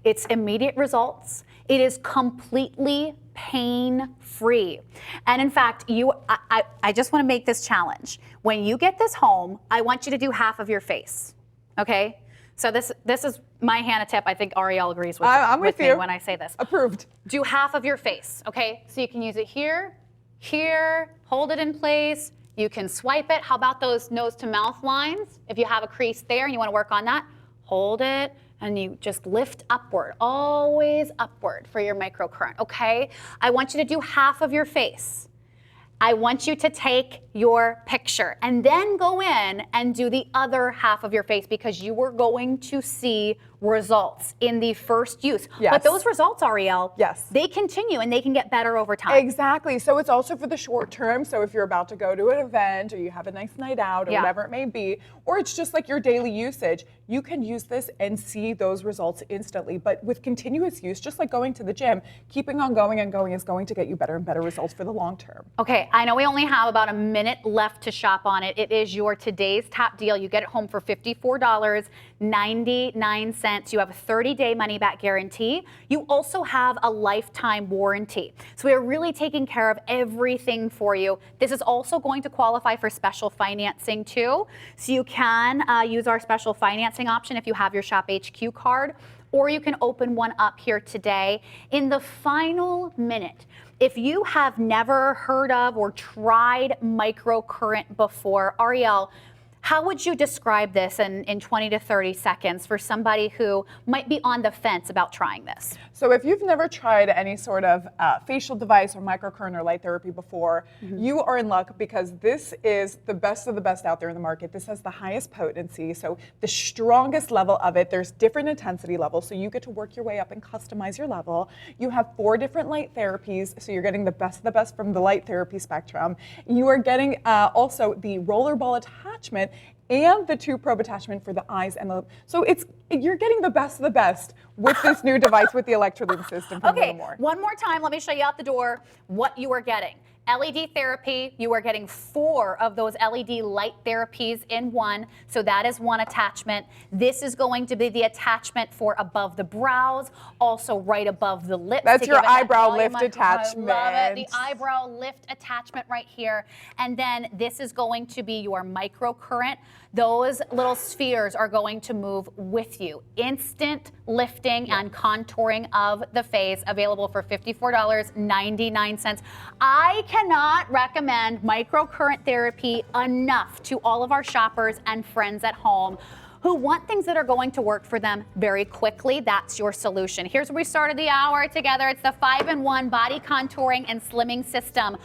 it's immediate results, it is completely pain-free. And in fact, I just want to make this challenge. When you get this home, I want you to do half of your face, okay? So this is my Hannah tip. I think Ariel agrees with, I'm with me you. when I say this. Approved. Do half of your face, okay? So you can use it here, here, hold it in place. You can swipe it. How about those nose to mouth lines? If you have a crease there and you want to work on that, hold it and you just lift upward, always upward for your microcurrent, okay? I want you to do half of your face. I want you to take your picture and then go in and do the other half of your face, because you are going to see results in the first use. Yes. But those results, Ariel, Yes. they continue and they can get better over time. Exactly. So it's also for the short term. So if you're about to go to an event or you have a nice night out or whatever it may be, or it's just like your daily usage, you can use this and see those results instantly. But with continuous use, just like going to the gym, keeping on going and going is going to get you better and better results for the long term. Okay, I know we only have about a minute left to shop on it. It is your today's top deal. You get it home for $54.99. You have a 30-day money-back guarantee. You also have a lifetime warranty. So we are really taking care of everything for you. This is also going to qualify for special financing too. So you can use our special financing option if you have your ShopHQ card, or you can open one up here today. In the final minute, if you have never heard of or tried microcurrent before, Ariel, how would you describe this in 20 to 30 seconds for somebody who might be on the fence about trying this? So if you've never tried any sort of facial device or microcurrent or light therapy before, you are in luck, because this is the best of the best out there in the market. This has the highest potency, so the strongest level of it. There's different intensity levels, so you get to work your way up and customize your level. You have 4 different light therapies, so you're getting the best of the best from the light therapy spectrum. You are getting also the rollerball attachment and the 2 probe attachment for the eyes and the, so you're getting the best of the best with this new device with the electrolyte system from Okay, Lunamore. one more time, let me show you out the door what you are getting. LED therapy, you are getting 4 of those LED light therapies in one, so that is one attachment. This is going to be the attachment for above the brows, also right above the lips. That's to your give it that eyebrow volume. lift attachment. I love it, the eyebrow lift attachment right here. And then this is going to be your microcurrent. those little spheres are going to move with you. Instant lifting and contouring of the face, available for $54.99. I cannot recommend microcurrent therapy enough to all of our shoppers and friends at home who want things that are going to work for them very quickly. That's your solution. Here's where we started the hour together. It's the 5-in-1 body contouring and slimming system.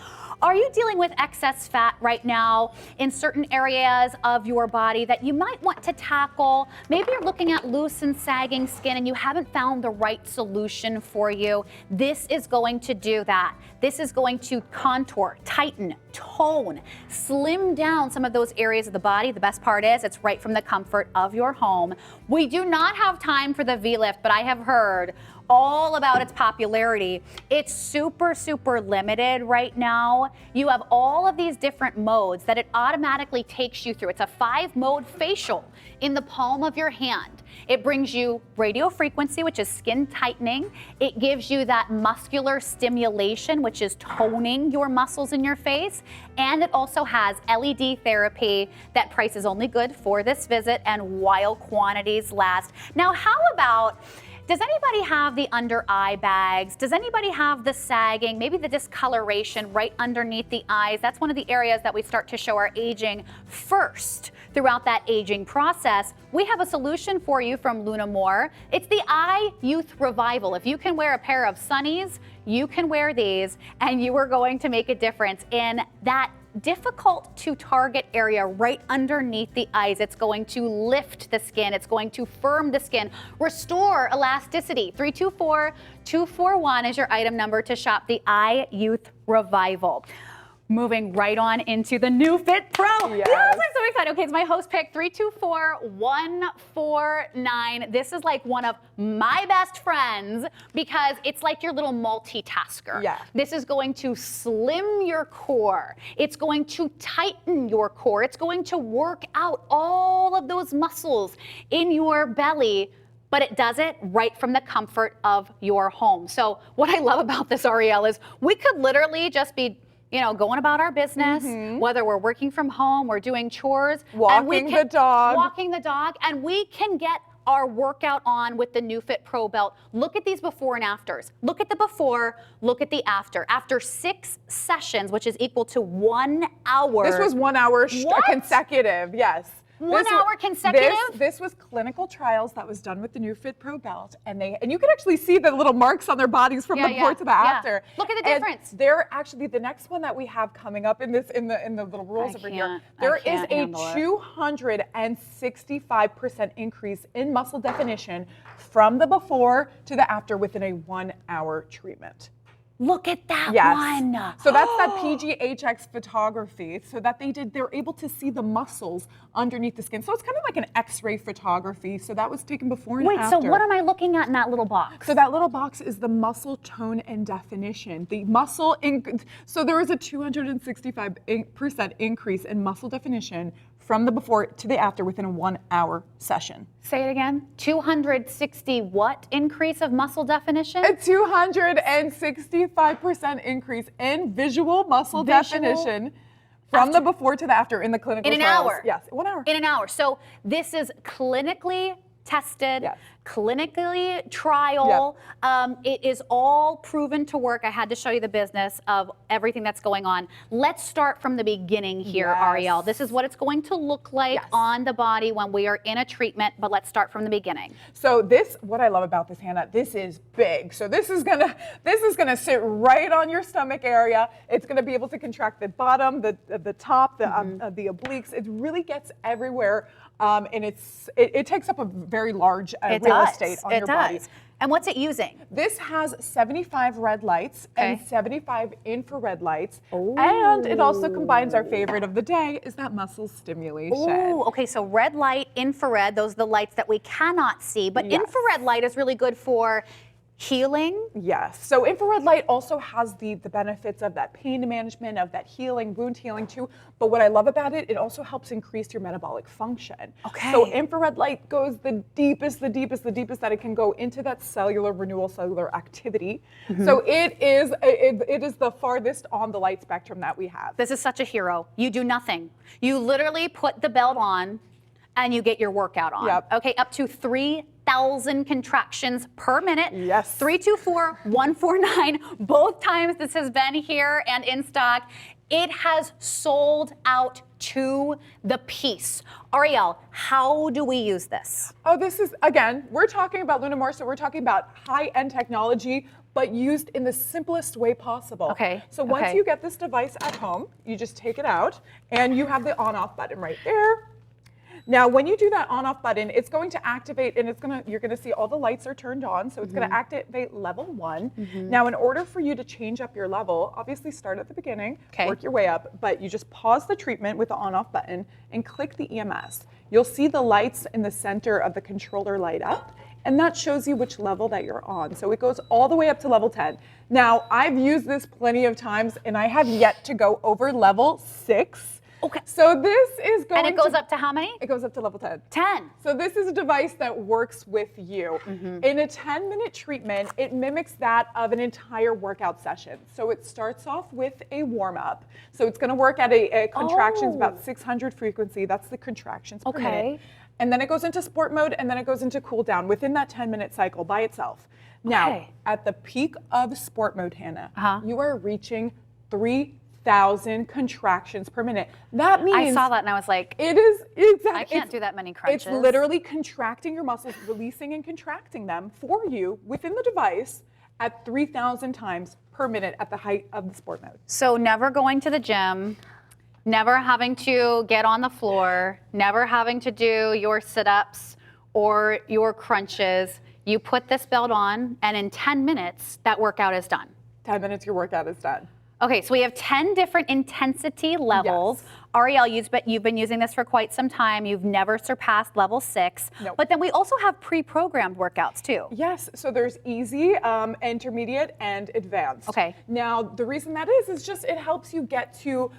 Are you dealing with excess fat right now in certain areas of your body that you might want to tackle? Maybe you're looking at loose and sagging skin and you haven't found the right solution for you. This is going to do that. This is going to contour, tighten, tone, slim down some of those areas of the body. The best part is it's right from the comfort of your home. We do not have time for the V-lift, but I have heard all about its popularity. It's super, super limited right now. You have all of these different modes that it automatically takes you through. It's a 5-mode facial in the palm of your hand. It brings you radio frequency, which is skin tightening. It gives you that muscular stimulation, which is toning your muscles in your face. And it also has LED therapy. That price is only good for this visit and while quantities last. Now, how about, does anybody have the under eye bags? Does anybody have the sagging, maybe the discoloration right underneath the eyes? That's one of the areas that we start to show our aging first throughout that aging process. We have a solution for you from Luna Moore. It's the Eye Youth Revival. If you can wear a pair of sunnies, you can wear these and you are going to make a difference in that difficult to target area right underneath the eyes. It's going to lift the skin. It's going to firm the skin, restore elasticity. 324-241 is your item number to shop the Eye Youth Revival. Moving right on into the New Fit Pro. Yes. Yes, I'm so excited. Okay, it's my host pick, 324-149. This is like one of my best friends because it's like your little multitasker. Yeah. This is going to slim your core. It's going to tighten your core. It's going to work out all of those muscles in your belly, but it does it right from the comfort of your home. So what I love about this, Ariel, is we could literally just be going about our business, whether we're working from home, we're doing chores, walking the dog, and we can get our workout on with the New Fit Pro belt. Look at these before and afters. Look at the before, look at the after. After 6 sessions, which is equal to 1 hour. This was 1 hour consecutive, yes. 1 hour consecutive? This was clinical trials that was done with the New Fit Pro belt, and you can actually see the little marks on their bodies from the before to the after. Look at the difference. They're actually the next one that we have coming up in the little rules over here. There is a 265% increase in muscle definition from the before to the after within a 1 hour treatment. Look at that one. So that's that PGHX photography. So that they're able to see the muscles underneath the skin. So it's kind of like an X-ray photography. So that was taken before and after. Wait, so what am I looking at in that little box? So that little box is the muscle tone and definition. The muscle, so there is a 265% increase in muscle definition from the before to the after within a 1 hour session. Say it again. 260 what increase of muscle definition? A 265% increase in visual muscle definition from the before to the after in the clinical trials. In an hour? Yes, 1 hour. In an hour. So this is clinically tested, clinically trial. It is all proven to work. I had to show you the business of everything that's going on. Let's start from the beginning here, Ariel. This is what it's going to look like on the body when we are in a treatment, but let's start from the beginning. So what I love about this, Hannah, this is big. So this is gonna sit right on your stomach area. It's gonna be able to contract the bottom, the top, the obliques. It really gets everywhere. And it takes up a very large real estate on your body. And what's it using? This has 75 red lights and 75 infrared lights. Ooh. And it also combines our favorite of the day is that muscle stimulation. Ooh, okay, so red light, infrared, those are the lights that we cannot see, but infrared light is really good for healing? Yes. So infrared light also has the benefits of that pain management, of that healing, wound healing too. But what I love about it, it also helps increase your metabolic function. Okay. So infrared light goes the deepest that it can go into that cellular renewal, cellular activity. So it is the farthest on the light spectrum that we have. This is such a hero. You do nothing. You literally put the belt on and you get your workout on. Yep. Okay, up to 3,000 contractions per minute. Yes. 324-149. Both times this has been here and in stock. It has sold out to the piece. Ariel, how do we use this? Oh, this is, again, we're talking about Lunamore, so we're talking about high-end technology, but used in the simplest way possible. Okay. So once okay. you get this device at home, you just take it out, and you have the on-off button right there. Now, when you do that on-off button, it's going to activate, and you're gonna see all the lights are turned on, so it's gonna activate level 1. Now, in order for you to change up your level, obviously start at the beginning, work your way up, but you just pause the treatment with the on-off button and click the EMS. You'll see the lights in the center of the controller light up, and that shows you which level that you're on. So it goes all the way up to level 10. Now, I've used this plenty of times, and I have yet to go over level 6. Okay. So this is going And it goes up to how many? It goes up to level 10. 10. So this is a device that works with you. In a 10-minute treatment, it mimics that of an entire workout session. So it starts off with a warm-up. So it's gonna work at a contractions about 600 frequency. That's the contractions per minute. And then it goes into sport mode, and then it goes into cool down within that 10-minute cycle by itself. Now, at the peak of sport mode, Hannah, you are reaching 3,000 contractions per minute. That means I saw that and I was like, it is exactly. I can't do that many crunches. It's literally contracting your muscles, releasing and contracting them for you within the device at 3,000 times per minute at the height of the sport mode. So never going to the gym, never having to get on the floor, never having to do your sit-ups or your crunches. You put this belt on, and in 10 minutes, that workout is done. 10 minutes, your workout is done. Okay, so we have 10 different intensity levels. Yes. Ariel, you've been using this for quite some time. You've never surpassed level 6. Nope. But then we also have pre-programmed workouts too. Yes, so there's easy, intermediate, and advanced. Okay. Now, the reason that is just it helps you get to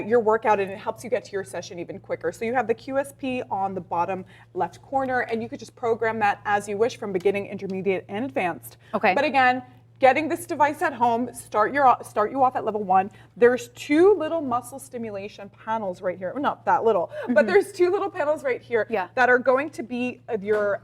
your workout, and it helps you get to your session even quicker. So you have the QSP on the bottom left corner, and you could just program that as you wish from beginning, intermediate, and advanced. Okay. But again, getting this device at home, start you off at level 1. There's 2 little muscle stimulation panels right here. Well, not that little, but there's 2 little panels right here that are going to be your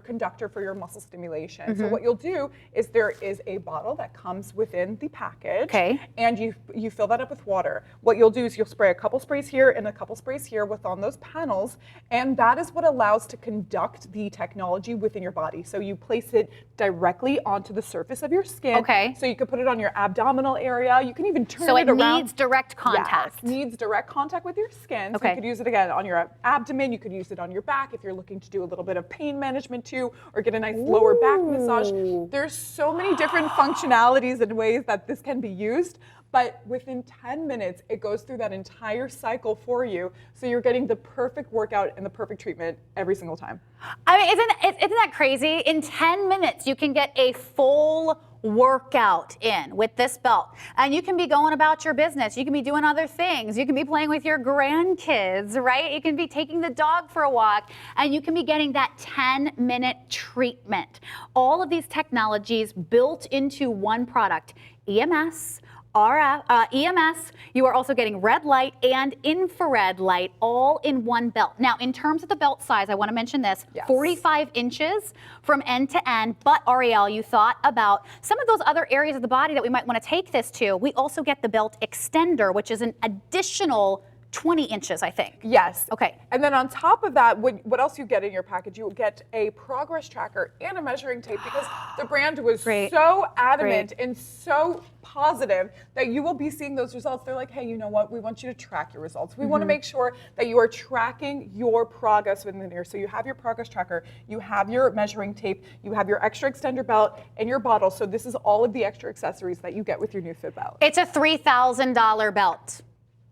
conductor for your muscle stimulation. So what you'll do is there is a bottle that comes within the package, and you fill that up with water. What you'll do is you'll spray a couple sprays here and a couple sprays here on those panels, and that is what allows to conduct the technology within your body. So you place it directly onto the surface of your skin. Okay. So you can put it on your abdominal area. You can even turn So it it around. needs direct contact. Yes, needs direct contact with your skin. So Okay. you could use it again on your abdomen. You could use it on your back if you're looking to do a little bit of pain management too, or get a nice lower back massage. There's so many different functionalities and ways that this can be used. But within 10 minutes, it goes through that entire cycle for you. So you're getting the perfect workout and the perfect treatment every single time. I mean, isn't that crazy? In 10 minutes, you can get a full workout in with this belt. And you can be going about your business. You can be doing other things. You can be playing with your grandkids, right? You can be taking the dog for a walk, and you can be getting that 10-minute treatment. All of these technologies built into one product. EMS, EMS, you are also getting red light and infrared light all in one belt. Now, in terms of the belt size, I want to mention this, 45 inches from end to end. But Ariel, you thought about some of those other areas of the body that we might want to take this to. We also get the belt extender, which is an additional 20 inches, I think. Yes. Okay. And then on top of that, what else you get in your package? You will get a progress tracker and a measuring tape, because the brand was so adamant and so positive that you will be seeing those results. They're like, hey, you know what? We want you to track your results. We want to make sure that you are tracking your progress within the year. So you have your progress tracker, you have your measuring tape, you have your extra extender belt and your bottle. So this is all of the extra accessories that you get with your new Fit belt. It's a $3,000 belt.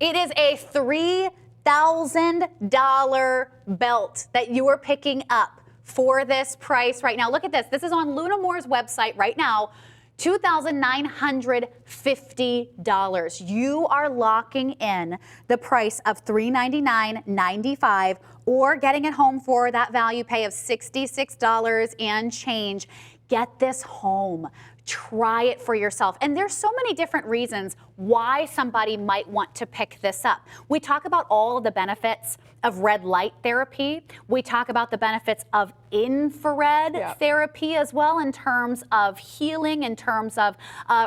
It is a $3,000 belt that you are picking up for this price right now. Look at this. This is on Lunamore's website right now. $2,950. You are locking in the price of $399.95 or getting it home for that value pay of $66 and change. Get this home. try it for yourself. And there's so many different reasons why somebody might want to pick this up. We talk about all of the benefits of red light therapy. We talk about the benefits of infrared therapy as well, in terms of healing, in terms of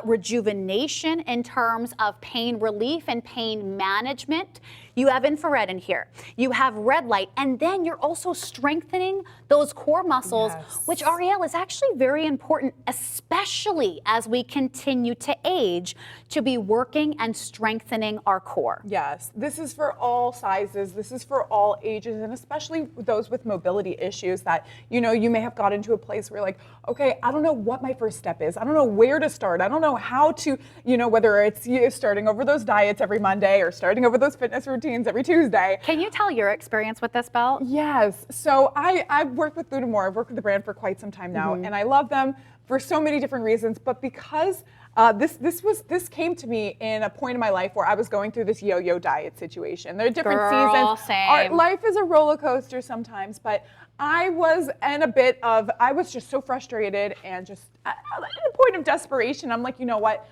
rejuvenation, in terms of pain relief and pain management. You have infrared in here. You have red light, and then you're also strengthening those core muscles, which, Ariel, is actually very important, especially as we continue to age, to be working and strengthening our core. Yes, this is for all sizes. This is for all ages, and especially those with mobility issues that, you know, you may have got into a place where you're like, okay, I don't know what my first step is. I don't know where to start. I don't know how to, you know, whether it's starting over those diets every Monday or starting over those fitness routines every Tuesday. Can you tell your experience with this belt? Yes. So I've worked with Lunamore. I've worked with the brand for quite some time now, and I love them for so many different reasons. But because this came to me in a point in my life where I was going through this yo-yo diet situation. There are different seasons. Same. Life is a roller coaster sometimes, but I was I was just so frustrated and just at a point of desperation. I'm like, you know what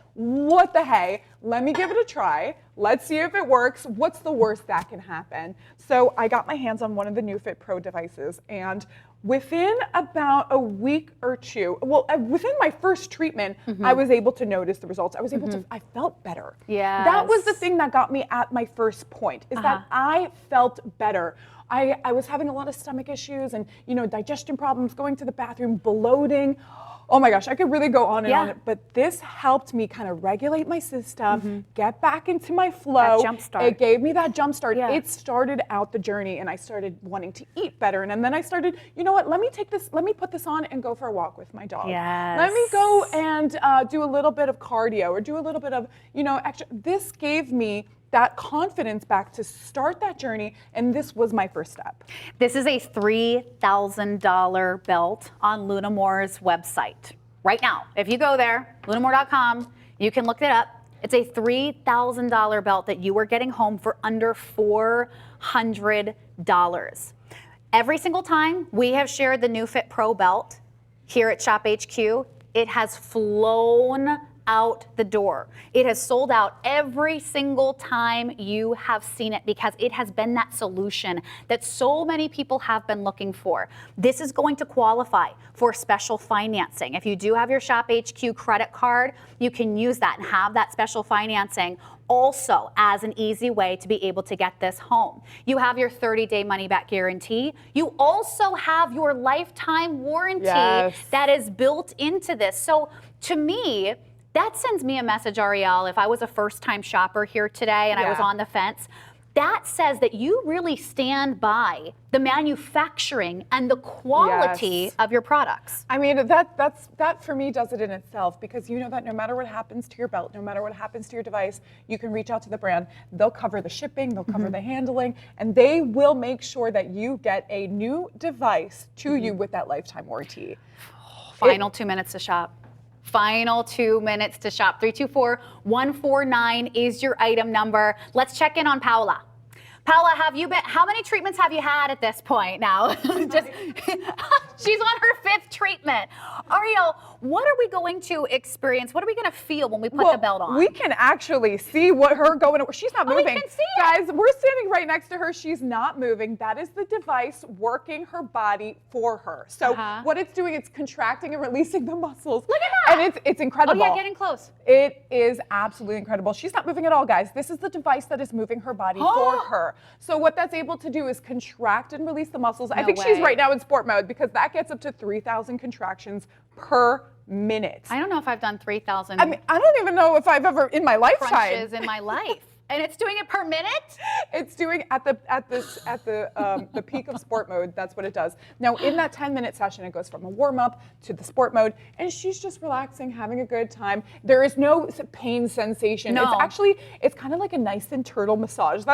the hey? Let me give it a try. Let's see if it works. What's the worst that can happen? So I got my hands on one of the NewFit Pro devices, and within about a week or two, within my first treatment, I was able to notice the results. I was able to, I felt better. Yes. That was the thing that got me at my first point, is that I felt better. I was having a lot of stomach issues and, you know, digestion problems, going to the bathroom, bloating. Oh my gosh, I could really go on and on. But this helped me kind of regulate my system, get back into my flow. That jump start. It gave me that jump start. Yeah. It started out the journey, and I started wanting to eat better. And then I started, you know what, let me put this on and go for a walk with my dog. Yes. Let me go and do a little bit of cardio or do a little bit of, you know, extra. This gave me that confidence back to start that journey, and this was my first step. This is a $3,000 belt on Lunamore's website. Right now, if you go there, lunamore.com, you can look it up. It's a $3,000 belt that you are getting home for under $400. Every single time we have shared the NewFit Pro belt here at ShopHQ, it has flown out the door. It has sold out every single time you have seen it, because it has been that solution that so many people have been looking for. This is going to qualify for special financing. If you do have your ShopHQ credit card, you can use that and have that special financing also as an easy way to be able to get this home. You have your 30-day money-back guarantee. You also have your lifetime warranty that is built into this. So to me, that sends me a message, Ariel, if I was a first-time shopper here today and I was on the fence. That says that you really stand by the manufacturing and the quality of your products. I mean, that for me does it in itself, because you know that no matter what happens to your belt, no matter what happens to your device, you can reach out to the brand. They'll cover the shipping, they'll cover the handling, and they will make sure that you get a new device to you with that lifetime warranty. Final 2 minutes to shop. Final 2 minutes to shop. 324-149 is your item number. Let's check in on Paula. Paula, how many treatments have you had at this point now? She's on her 5th treatment. Ariel, what are we going to experience? What are we going to feel when we put the belt on? We can actually see what her going. She's not moving. We can see it. Guys, we're standing right next to her. She's not moving. That is the device working her body for her. So what it's doing, it's contracting and releasing the muscles. Look at that. And it's incredible. Oh yeah, getting close. It is absolutely incredible. She's not moving at all, guys. This is the device that is moving her body for her. So what that's able to do is contract and release the muscles. I think she's right now in sport mode, because that gets up to 3,000 contractions per minute. I don't know if I've done 3,000. I mean, I don't even know if I've ever in my lifetime. Crunches in my life. And it's doing it per minute? It's doing at the peak of sport mode. That's what it does. Now in that 10-minute session, it goes from a warm up to the sport mode, and she's just relaxing, having a good time. There is no pain sensation. No. It's kind of like a nice and turtle massage.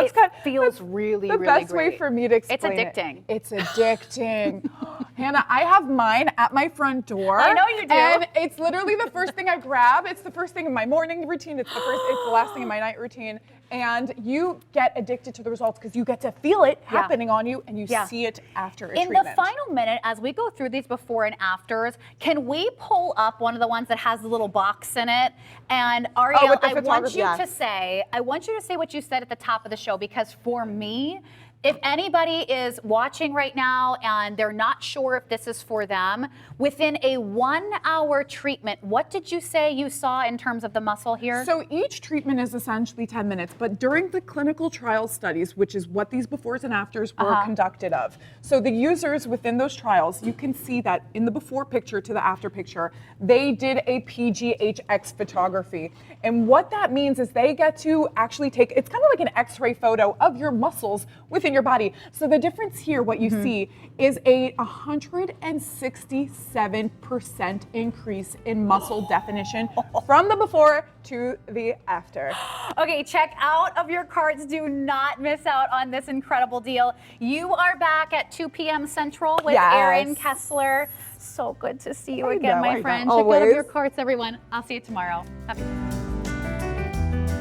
Feels really, the really best great. way for me to explain It's addicting. It's addicting. Hannah, I have mine at my front door. I know you do. And it's literally the first thing I grab. It's the first thing in my morning routine. It's the last thing in my night routine. And you get addicted to the results because you get to feel it happening on you, and you see it after a treatment. In the final minute, as we go through these before and afters, can we pull up one of the ones that has the little box in it? And Ariel, I want you to say what you said at the top of the show, because for me, if anybody is watching right now and they're not sure if this is for them, within a 1 hour treatment, what did you say you saw in terms of the muscle here? So each treatment is essentially 10 minutes, but during the clinical trial studies, which is what these befores and afters were conducted of. So the users within those trials, you can see that in the before picture to the after picture, they did a PGHX photography. And what that means is they get to actually take, it's kind of like an X-ray photo of your muscles within your body. So the difference here, what you see, is a 167% increase in muscle definition from the before to the after. Okay, check out of your carts. Do not miss out on this incredible deal. You are back at 2 p.m. Central with Erin Kessler. So good to see you again, my friend. Check out of your carts, everyone. I'll see you tomorrow. Happy